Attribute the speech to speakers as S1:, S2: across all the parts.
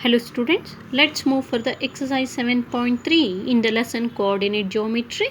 S1: Hello students, let's move for the exercise 7.3 in the lesson coordinate geometry.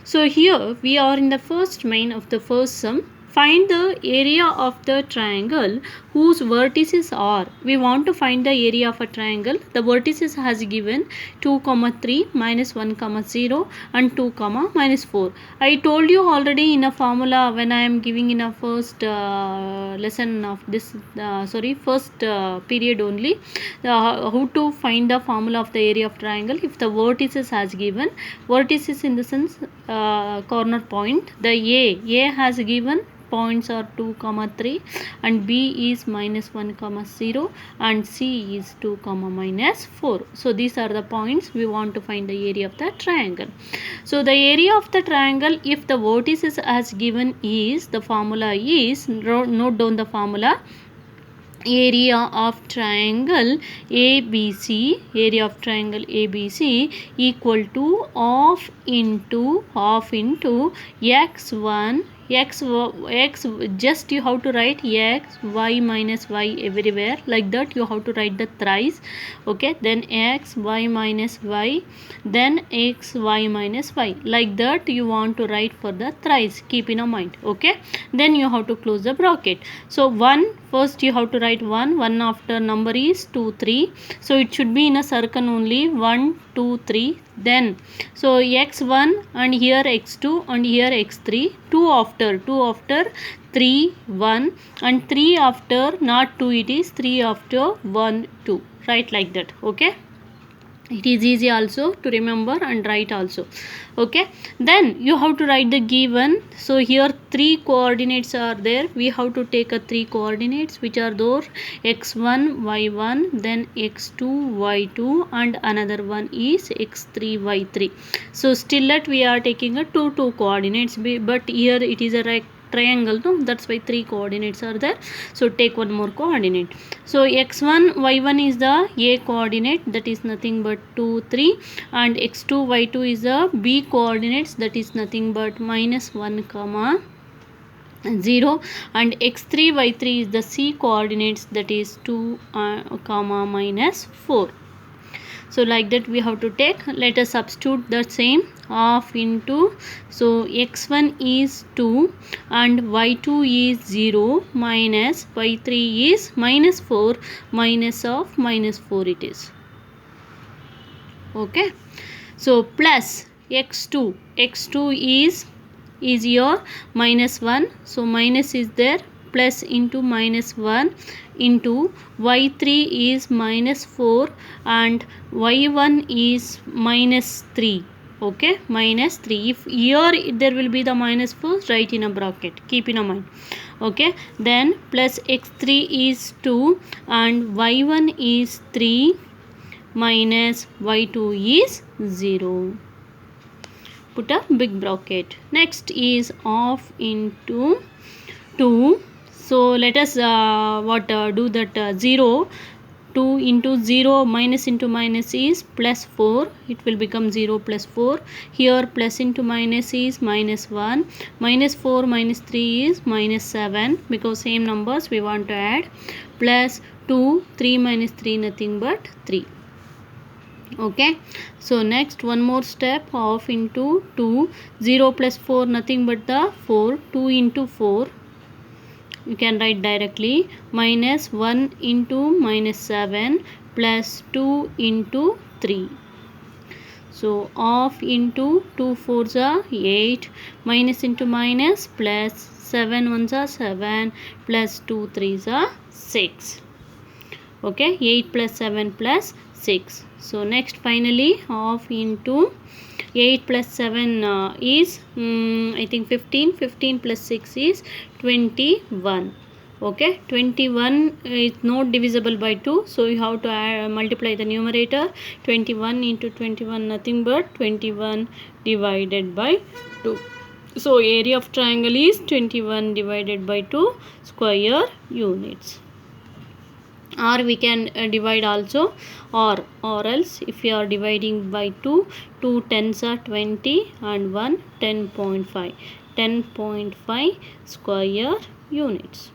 S1: So here we are in the first main of the first sum. Find the area of the triangle whose vertices are. We want to find the area of a triangle. The vertices has given 2, 3, minus 1, 0 and 2, minus 4. I told you already in a formula when I am giving in a first lesson of this first period only how to find the formula of the area of triangle. If the vertices has given, vertices in the sense corner point, the A has given points are 2, 3 and B is minus 1, 0 and C is 2, minus 4. So these are the points we want to find the area of the triangle. So the area of the triangle, if the vertices as given is, the formula is, note down the formula, area of triangle ABC, area of triangle ABC equal to half into x1 x just you have to write x y minus y everywhere, like that you have to write the thrice. Okay, then x y minus y, then x y minus y, like that you want to write for the thrice, keep in mind. Okay, then you have to close the bracket. So 1, first you have to write 1 after number is 2 3, so it should be in a circle only, 1 2 3. Then so x1 and here x2 and here x3, 2 after 3 1 and 3 after not 2, it is 3 after 1 2, right, like that. Okay, it is easy also to remember and write also. Okay, then you have to write the given. So here 3 coordinates are there, we have to take a 3 coordinates which are those x1 y1, then x2 y2 and another one is x3 y3. So still that we are taking a 2 coordinates, but here it is a triangle, no, that's why 3 coordinates are there. So take one more coordinate. So x1 y1 is the A coordinate, that is nothing but 2 3, and x2 y2 is the B coordinates, that is nothing but minus 1, 0, and x3 y3 is the C coordinates, that is 2, minus 4. So like that we have to take. Let us substitute the same, half into, so x1 is 2 and y2 is 0 minus y3 is minus 4, minus of minus 4 it is. Okay, so plus x2 is your minus 1, so minus is there, plus into minus 1 into y3 is minus 4 and y1 is minus 3. Okay, minus 3. If here there will be the minus 4, write in a bracket, keep in a mind. Okay, then plus x3 is 2 and y1 is 3 minus y2 is 0. Put a big bracket. Next is half into 2. So let us do that 0. 2 into 0 minus into minus is plus 4, it will become 0 plus 4. Here plus into minus is minus 1, minus 4 minus 3 is minus 7, because same numbers we want to add, plus 2 3 minus 3 nothing but 3. Okay, so next one more step, half into 2, 0 plus 4 nothing but the 4, 2 into 4 you can write directly, minus 1 into minus 7 plus 2 into 3. So half into 2 4s are 8, minus into minus, plus 7 1s are 7, plus 2 3s are 6. Okay, 8 plus 7 plus 6. So next finally half into 8 plus 7 is I think 15 plus 6 is 21. Okay, 21 is not divisible by 2, so you have to multiply the numerator. 21 into 21 nothing but 21 divided by 2. So area of triangle is 21 divided by 2 square units. Or we can divide also, or else if we are dividing by 2 tens are 20 and 1 10.5 square units.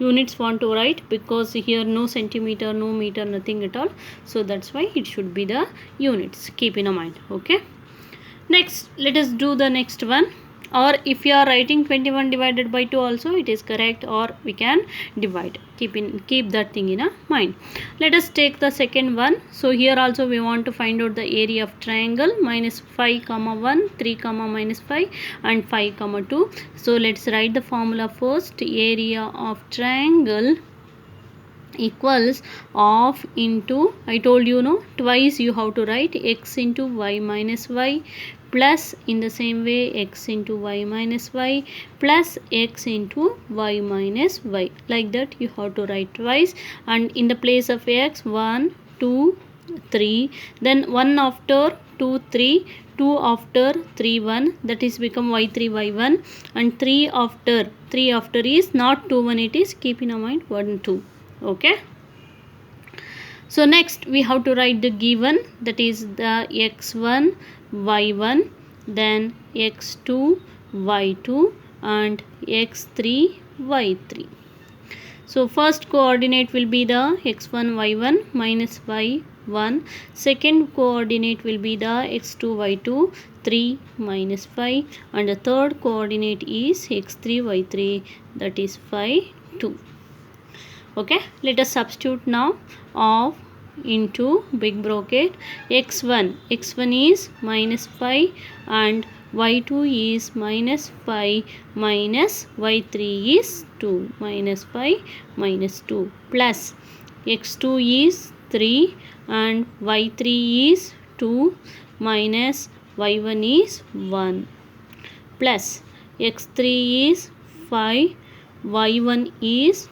S1: units want to write, because here no centimeter, no meter, nothing at all. So that's why it should be the units. Keep in mind. Okay. Next, let us do the next one. Or if you are writing 21 divided by 2 also, it is correct, or we can divide. Keep that thing in mind. Let us take the second one. So here also we want to find out the area of triangle minus 5 comma 1, 3 comma minus 5 and 5 comma 2. So let's write the formula first. Area of triangle equals of into, I told you no, twice you have to write x into y minus y plus in the same way x into y minus y plus x into y minus y, like that you have to write twice. And in the place of x, 1 2 3, then 1 after 2 3, 2 after 3 1, that is become y3 y1, and 3 after is not 2 1, it is, keep in mind, 1 2. Okay. So next we have to write the given, that is the x1 y1, then x2 y2 and x3 y3. So first coordinate will be the x1 y1 minus y1, second coordinate will be the x2 y2 3 minus 5, and the third coordinate is x3 y3, that is 5 2. Okay, let us substitute now. Of into big bracket x1 is minus 5 and y2 is minus 5 minus y3 is 2 minus 5 minus 2 plus x2 is 3 and y3 is 2 minus y1 is 1 plus x3 is 5, y1 is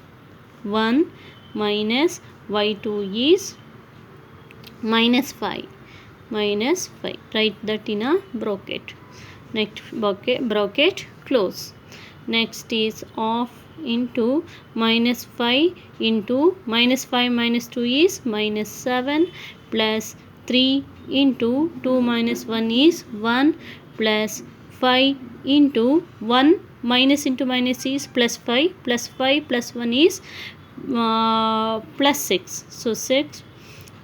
S1: 1 minus y2 is minus 5. Write that in a bracket. Next bracket close. Next is of into minus 5 into minus 5 minus 2 is minus 7 plus 3 into 2 minus 1 is 1 plus 5 into 1 minus into minus is plus 5 plus 5 plus 1 is plus 6, so 6.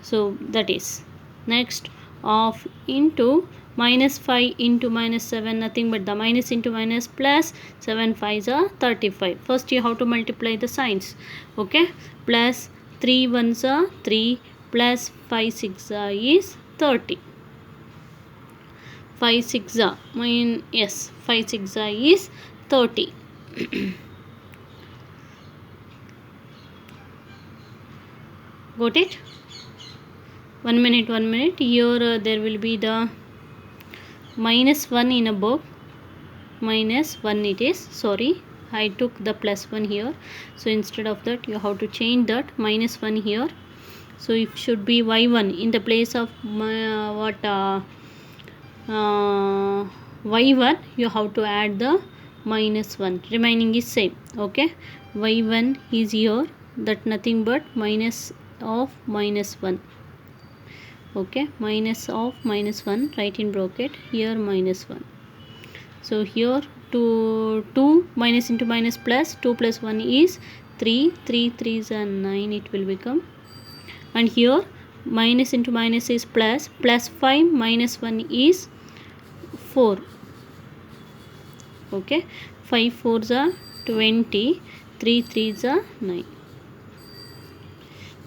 S1: So that is next of into minus 5 into minus 7, nothing but the minus into minus plus 7 5s are 35. First you have to multiply the signs. Okay, plus 3 1s are 3 plus 5 6 is 30. 5 6 yes, 5 6 is 30. Got it? 1 minute. Here there will be the minus 1 in a book. Minus 1 it is. Sorry, I took the plus 1 here. So instead of that you have to change that minus 1 here. So it should be y1 in the place of y1 you have to add the minus 1. Remaining is same. Okay, y1 is here, that nothing but minus of minus 1. Okay, minus of minus 1, write in bracket, here minus 1. So here 2 minus into minus plus 2 plus 1 is 3 3s are 9, it will become. And here minus into minus is plus 5 minus 1 is 4. Okay, 5 4s are 20, 3 3s are 9.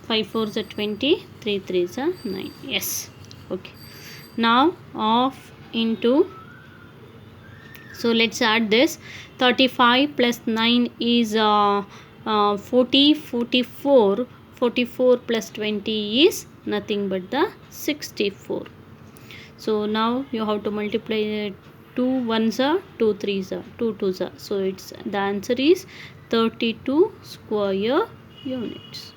S1: 5 4s are 20, 3 3s are 9. Yes. Okay, now of into, so let's add this. 35 plus 9 is 40, 44 plus 20 is nothing but the 64. So now you have to multiply 2 1s are 2 3s are 2 2s are, so it's the answer is 32 square units.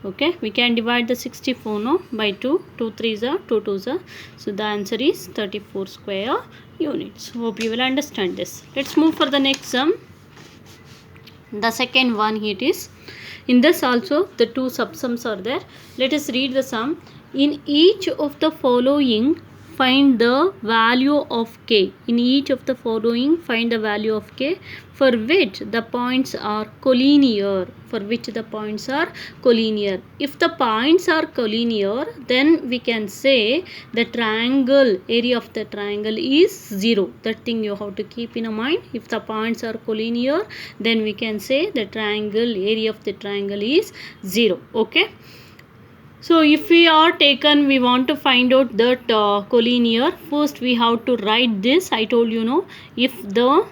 S1: Okay, we can divide the 64 no by 2 3s are 2 2s are, so the answer is 34 square units. Hope you will understand this. Let's move for the next sum. The second one it is. In this also the two subsums are there. Let us read the sum. In each of the following find the value of k. In each of the following, find the value of k for which the points are collinear. For which the points are collinear. If the points are collinear, then we can say the triangle, area of the triangle is 0. That thing you have to keep in mind. If the points are collinear, then we can say the triangle, area of the triangle is 0. Okay. So if we want to find out that collinear, first we have to write this. I told you, no, if the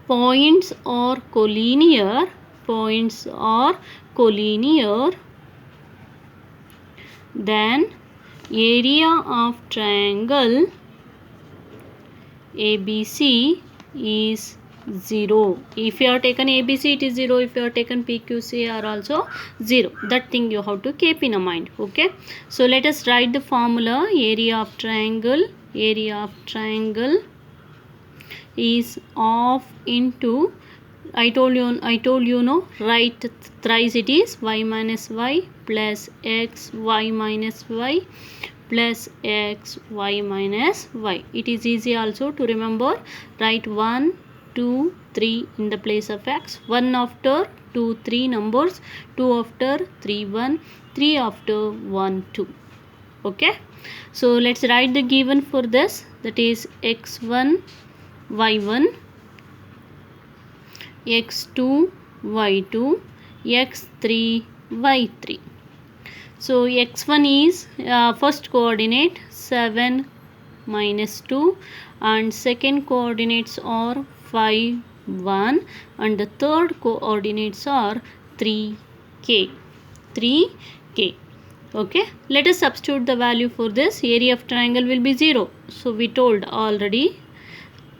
S1: points are collinear, then area of triangle ABC is 0. If you have taken ABC, it is 0. If you have taken PQC, are also 0. That thing you have to keep in mind. Okay. So let us write the formula. Area of triangle is half into, I told you, no, write thrice it is y minus y plus x y minus y plus x y minus y. It is easy also to remember. Write 1, 2, 3 in the place of x. 1 after 2, 3 numbers. 2 after 3, 1. 3 after 1, 2. Okay. So let's write the given for this. That is x1 y1, x2 y2, x3 y3. So x1 is first coordinate 7 minus 2 and second coordinates are 5 1 and the third coordinates are 3k. Okay, let us substitute the value for this. Area of triangle will be 0. So we told already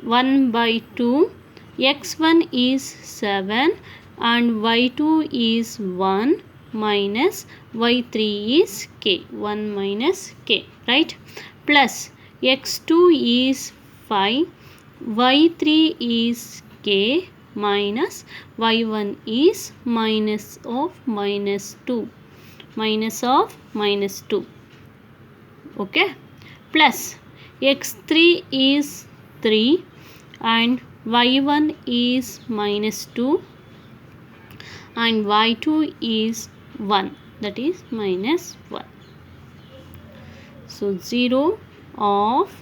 S1: 1 by 2. X1 is 7 and y2 is 1 minus y3 is k. 1 minus k, right? Plus x2 is 5, y3 is k minus y1 is minus of minus 2. Okay. Plus x3 is 3 and y1 is minus 2 and y2 is 1, that is minus 1. So 0 of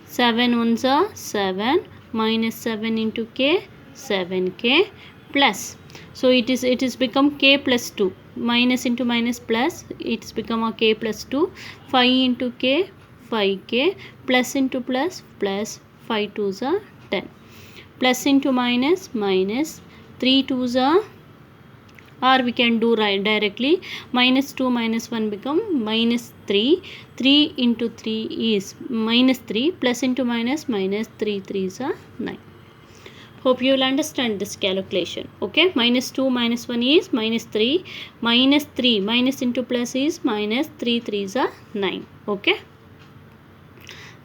S1: 7 ones are 7 minus 7 into k, 7k plus. So it is become k plus 2. Minus into minus plus, it's become a k plus 2. 5 into k, 5k, plus into plus, plus 5 2s are 10. Plus into minus, minus 3 2s are, or we can do right directly. Minus 2 minus 1 become minus 3. 3 into 3 is minus 3. Plus into minus, minus 3 3s are 9. Hope you will understand this calculation. Okay, minus 2 minus 1 is minus 3. Minus 3 minus into plus is minus 3 3s are 9. Okay,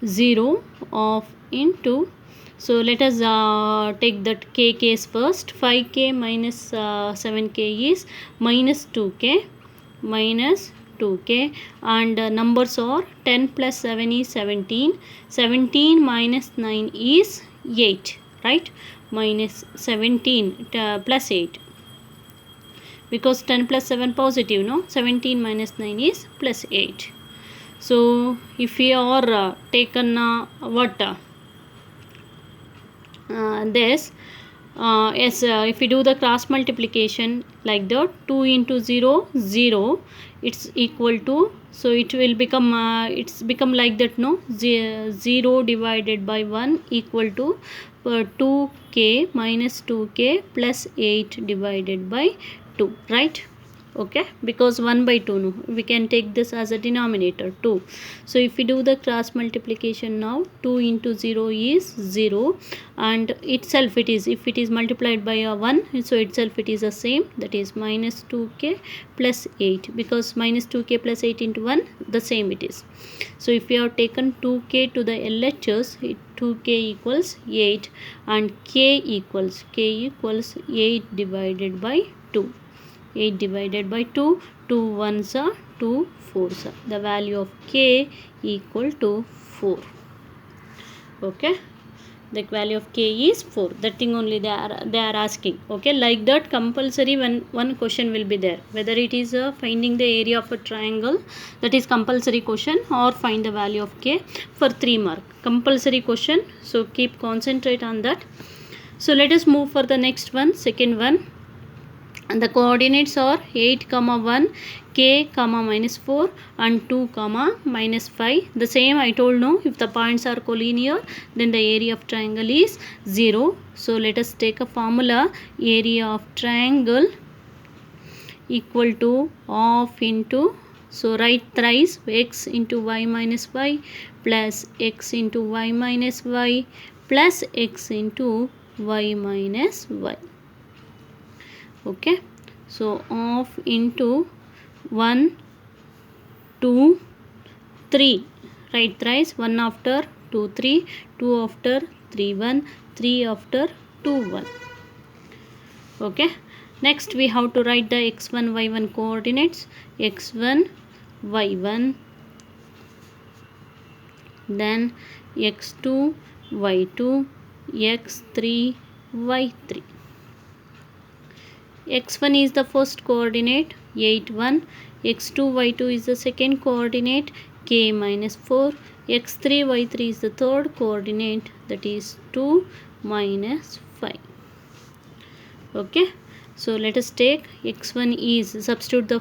S1: 0 of into. So let us take that k case first. 5k minus 7k is minus 2k and numbers are 10 plus 7 is 17. 17 minus 9 is 8, right? Minus 17 plus 8, because 10 plus 7 positive, no? 17 minus 9 is plus 8. So if we are taken this if we do the cross multiplication like that, 2 into 0 0, it's equal to, so it will become it's become like that, no? 0 divided by 1 equal to 2k minus 2k plus 8 divided by 2, right? Okay, because 1 by 2, no, we can take this as a denominator 2. So if we do the cross multiplication now, 2 into 0 is 0 and itself it is, if it is multiplied by a 1, so itself it is the same, that is minus 2k plus 8, because minus 2k plus 8 into 1 the same it is. So if we have taken 2k to the LHS, 2k equals 8 and k equals 8 divided by 2. 8 divided by 2, 2 ones are 2 fours are. The value of k equal to 4. Okay, the value of k is 4. That thing only they are asking. Okay, like that compulsory one question will be there, whether it is finding the area of a triangle, that is compulsory question, or find the value of k for 3 mark compulsory question. So keep concentrate on that. So let us move for the next one, second one. And the coordinates are 8 comma 1, k comma minus 4 and 2 comma minus 5. The same I told, no, if the points are collinear, then the area of triangle is 0. So let us take a formula. Area of triangle equal to half into, so write thrice, x into y minus y plus x into y minus y plus x into y minus y. Okay, so half into 1, 2, 3, write thrice, 1 after 2, 3, 2 after 3, 1, 3 after 2, 1. Okay, next we have to write the x1 y1 coordinates. X1 y1, then x2 y2, x3 y3. x1 is the first coordinate, 8 1, x2 y2 is the second coordinate, k minus 4, x3 y3 is the third coordinate, that is 2 minus 5. Okay, so let us take x1 is, substitute the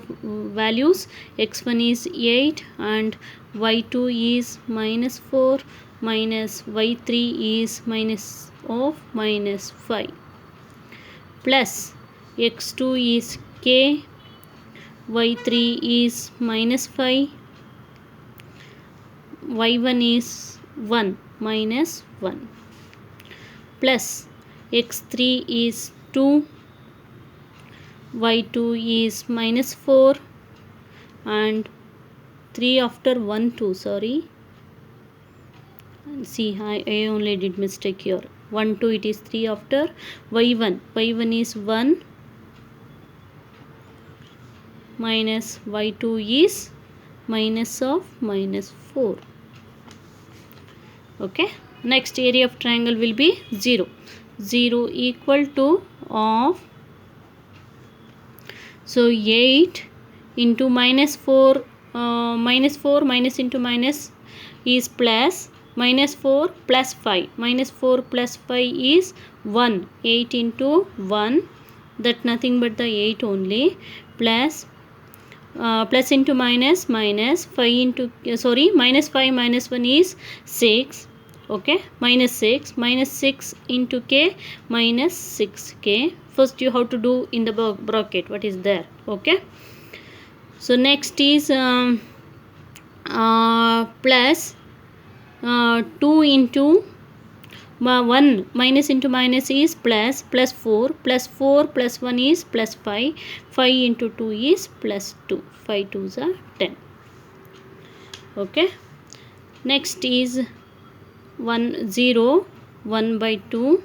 S1: values. X1 is 8 and y2 is minus 4 minus y3 is minus of minus 5 plus x2 is k, y3 is minus 5, y1 is 1 minus 1 plus x3 is 2, y2 is minus 4 and 3 after 1 2, sorry, see I only did mistake here, 1 2 it is 3 after, y1 is 1 minus y2 is minus of minus 4. Okay, next area of triangle will be 0. 0 equal to of, so 8 into minus 4, minus into minus is plus, minus 4 plus 5, minus 4 plus 5 is 1, 8 into 1, that nothing but the 8 only, plus plus into minus, minus 5 into, sorry, minus 5 minus 1 is 6. Okay, minus 6 into k minus 6k. First you have to do in the bracket what is there. Okay, so next is plus 2 into 1, minus into minus is plus, plus 4 plus 1 is plus 5, 5 into 2 is plus 2, 5 2s are 10. Okay, next is 1 0, 1 by 2,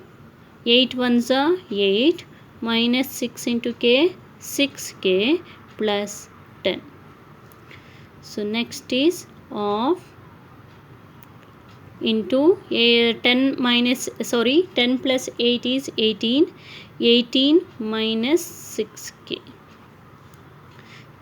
S1: 8 1s are 8 minus 6 into k, 6k plus 10. So next is of into 10 minus, sorry, 10 plus 8 is 18, 18 minus 6k,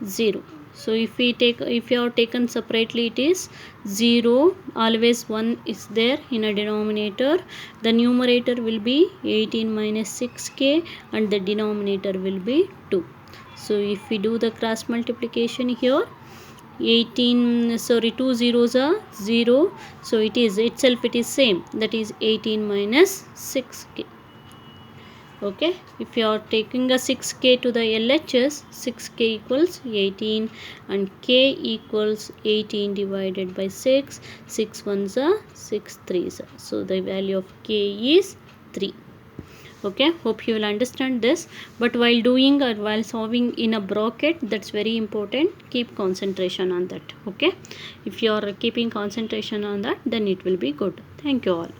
S1: 0. So if we take, if you have taken separately, it is 0, always 1 is there in a denominator. The numerator will be 18 minus 6k and the denominator will be 2. So if we do the cross multiplication here, 18, sorry, 2 zeros are 0, so it is itself, it is same, that is 18 minus 6k. Okay, if you are taking a 6k to the LHS, 6k equals 18 and k equals 18 divided by 6, 6 1s are 6 3s are, so the value of k is 3. Okay, hope you will understand this, but while doing or while solving in a bracket, that's very important, keep concentration on that. Okay, if you are keeping concentration on that, then it will be good. Thank you all.